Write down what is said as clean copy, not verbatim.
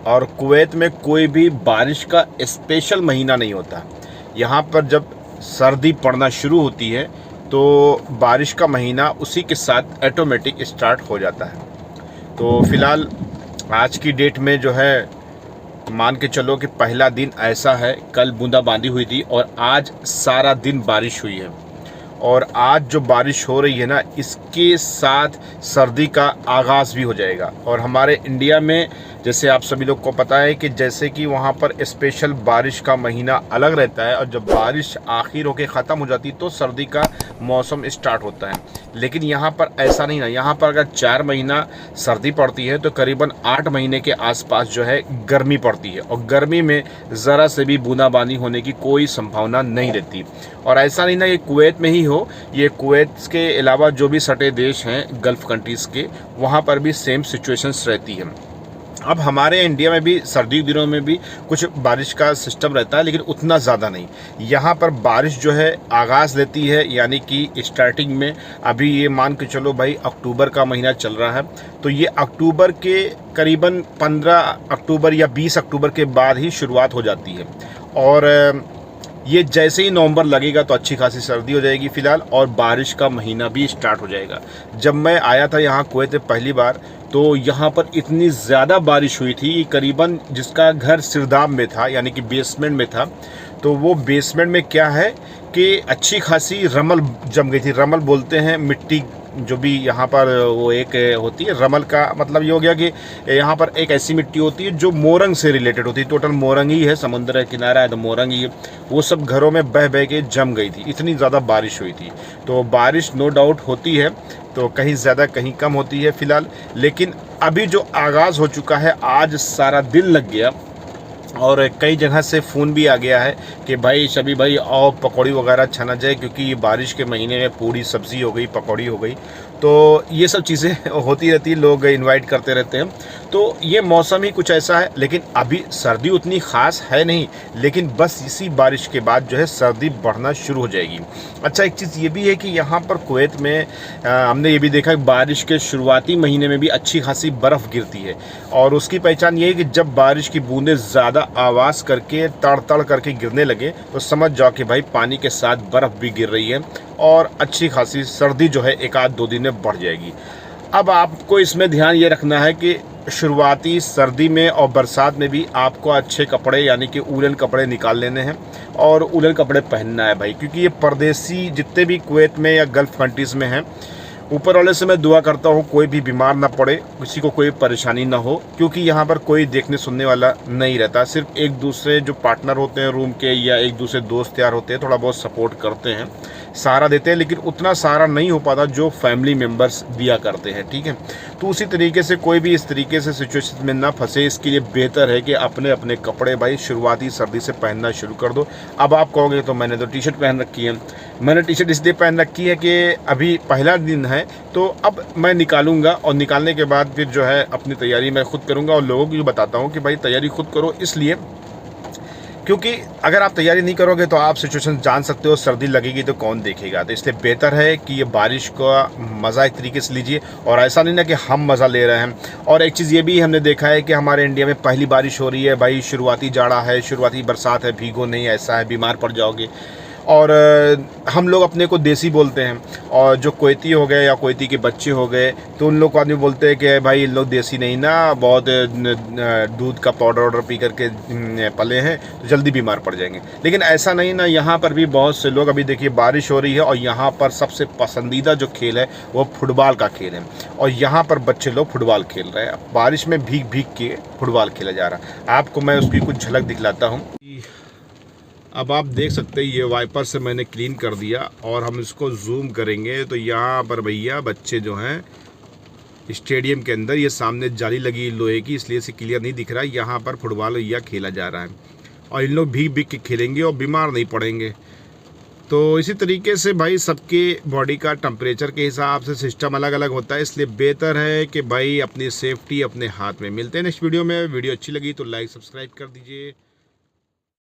और कुवैत में कोई भी बारिश का स्पेशल महीना नहीं होता। यहाँ पर जब सर्दी पड़ना शुरू होती है तो बारिश का महीना उसी के साथ ऑटोमेटिक स्टार्ट हो जाता है। तो फिलहाल आज की डेट में जो है, मान के चलो कि पहला दिन ऐसा है, कल बूंदाबांदी हुई थी और आज सारा दिन बारिश हुई है। और आज जो बारिश हो रही है ना, इसके साथ सर्दी का आगाज़ भी हो जाएगा। और हमारे इंडिया में जैसे आप सभी लोग को पता है कि जैसे कि वहाँ पर स्पेशल बारिश का महीना अलग रहता है और जब बारिश आखिर होके ख़त्म हो जाती तो सर्दी का मौसम स्टार्ट होता है। लेकिन यहाँ पर ऐसा नहीं ना, यहाँ पर अगर 4 महीना सर्दी पड़ती है तो करीबन 8 महीने के आसपास जो है गर्मी पड़ती है, और गर्मी में ज़रा से भी बूंदाबांदी होने की कोई संभावना नहीं रहती। और ऐसा नहीं ना कि कुवैत में ही हो, ये कुवैत के अलावा जो भी सटे देश हैं गल्फ़ कंट्रीज़ के, वहाँ पर भी सेम सिचुएशंस रहती है। अब हमारे इंडिया में भी सर्दी के दिनों में भी कुछ बारिश का सिस्टम रहता है, लेकिन उतना ज़्यादा नहीं। यहाँ पर बारिश जो है आगाज़ लेती है, यानी कि स्टार्टिंग में अभी ये मान के चलो भाई अक्टूबर का महीना चल रहा है, तो ये अक्टूबर के करीबन 15 अक्टूबर या 20 अक्टूबर के बाद ही शुरुआत हो जाती है। और ये जैसे ही नवंबर लगेगा तो अच्छी खासी सर्दी हो जाएगी फ़िलहाल, और बारिश का महीना भी स्टार्ट हो जाएगा। जब मैं आया था यहाँ कुवैत में पहली बार, तो यहाँ पर इतनी ज़्यादा बारिश हुई थी, करीबन जिसका घर सिरदाब में था यानी कि बेसमेंट में था, तो वो बेसमेंट में क्या है कि अच्छी खासी रमल जम गई थी। रमल बोलते हैं मिट्टी, जो भी यहाँ पर वो एक होती है। रमल का मतलब ये हो गया कि यहाँ पर एक ऐसी मिट्टी होती है जो मोरंग से रिलेटेड होती है। टोटल मोरंग ही है, समुद्र किनारा है तो मोरंग ही है। वो सब घरों में बह बह के जम गई थी, इतनी ज़्यादा बारिश हुई थी। तो बारिश नो डाउट होती है, तो कहीं ज़्यादा कहीं कम होती है फ़िलहाल। लेकिन अभी जो आगाज़ हो चुका है, आज सारा दिन लग गया और कई जगह से फ़ोन भी आ गया है कि भाई शबी भाई आओ पकौड़ी वगैरह छना जाए, क्योंकि ये बारिश के महीने में पूरी सब्ज़ी हो गई, पकौड़ी हो गई। तो ये सब चीज़ें होती रहती है, लोग इनवाइट करते रहते हैं। तो ये मौसम ही कुछ ऐसा है। लेकिन अभी सर्दी उतनी ख़ास है नहीं, लेकिन बस इसी बारिश के बाद जो है सर्दी बढ़ना शुरू हो जाएगी। अच्छा, एक चीज़ ये भी है कि यहाँ पर कुवैत में हमने ये भी देखा कि बारिश के शुरुआती महीने में भी अच्छी खासी बर्फ़ गिरती है। और उसकी पहचान ये है कि जब बारिश की बूंदें ज़्यादा आवाज़ करके तड़ तड़ करके गिरने लगे तो समझ जाओ कि भाई पानी के साथ बर्फ़ भी गिर रही है और अच्छी खासी सर्दी जो है 1-2 दिन में बढ़ जाएगी। अब आपको इसमें ध्यान ये रखना है कि शुरुआती सर्दी में और बरसात में भी आपको अच्छे कपड़े यानी कि उलन कपड़े निकाल लेने हैं और उलन कपड़े पहनना है भाई, क्योंकि ये परदेसी जितने भी कुवैत में या गल्फ़ कंट्रीज़ में हैं, ऊपर वाले से मैं दुआ करता हूँ कोई भी बीमार ना पड़े, किसी को कोई परेशानी ना हो, क्योंकि यहाँ पर कोई देखने सुनने वाला नहीं रहता। सिर्फ एक दूसरे जो पार्टनर होते हैं रूम के या एक दूसरे दोस्त यार होते हैं, थोड़ा बहुत सपोर्ट करते हैं, सहारा देते हैं, लेकिन उतना सहारा नहीं हो पाता जो फैमिली मेम्बर्स दिया करते हैं। ठीक है, तो उसी तरीके से कोई भी इस तरीके से सिचुएशन में ना फंसे, इसके लिए बेहतर है कि अपने अपने कपड़े भाई शुरुआती सर्दी से पहनना शुरू कर दो। अब आप कहोगे तो मैंने तो टी शर्ट पहन रखी है। मैंने टी शर्ट इसलिए पहन रखी है कि अभी पहला दिन है, तो अब मैं निकालूंगा और निकालने के बाद फिर जो है अपनी तैयारी मैं खुद करूंगा और लोगों को भी बताता हूं कि भाई तैयारी खुद करो, इसलिए क्योंकि अगर आप तैयारी नहीं करोगे तो आप सिचुएशन जान सकते हो, सर्दी लगेगी तो कौन देखेगा। तो इसलिए बेहतर है कि ये बारिश का मज़ा एक तरीके से लीजिए, और ऐसा नहीं ना कि हम मज़ा ले रहे हैं। और एक चीज़ ये भी हमने देखा है कि हमारे इंडिया में पहली बारिश हो रही है भाई, शुरुआती जाड़ा है, शुरुआती बरसात है, भीगो नहीं, ऐसा है बीमार पड़ जाओगे। और हम लोग अपने को देसी बोलते हैं, और जो कुवैती हो गए या कुवैती के बच्चे हो गए तो उन लोग को आदमी बोलते हैं कि भाई इन लोग देसी नहीं ना, बहुत दूध का पाउडर ऑर्डर पी करके पले हैं तो जल्दी बीमार पड़ जाएंगे। लेकिन ऐसा नहीं ना, यहाँ पर भी बहुत से लोग, अभी देखिए बारिश हो रही है और यहाँ पर सबसे पसंदीदा जो खेल है वो फुटबॉल का खेल है, और यहाँ पर बच्चे लोग फुटबॉल खेल रहे हैं। बारिश में भीग भीग के फुटबॉल खेला जा रहा है। आपको मैं उसकी कुछ झलक दिखलाता हूँ। अब आप देख सकते हैं ये वाइपर से मैंने क्लीन कर दिया, और हम इसको जूम करेंगे तो यहाँ पर भैया बच्चे जो हैं स्टेडियम के अंदर, ये सामने जाली लगी लोहे की इसलिए इसे क्लियर नहीं दिख रहा है, यहाँ पर फुटबॉल भैया खेला जा रहा है, और इन लोग भीग भीग के खेलेंगे और बीमार नहीं पड़ेंगे। तो इसी तरीके से भाई सबके बॉडी का टेम्परेचर के हिसाब से सिस्टम अलग अलग होता है, इसलिए बेहतर है कि भाई अपनी सेफ्टी अपने हाथ में। मिलते हैं नेक्स्ट वीडियो में। वीडियो अच्छी लगी तो लाइक सब्सक्राइब कर दीजिए।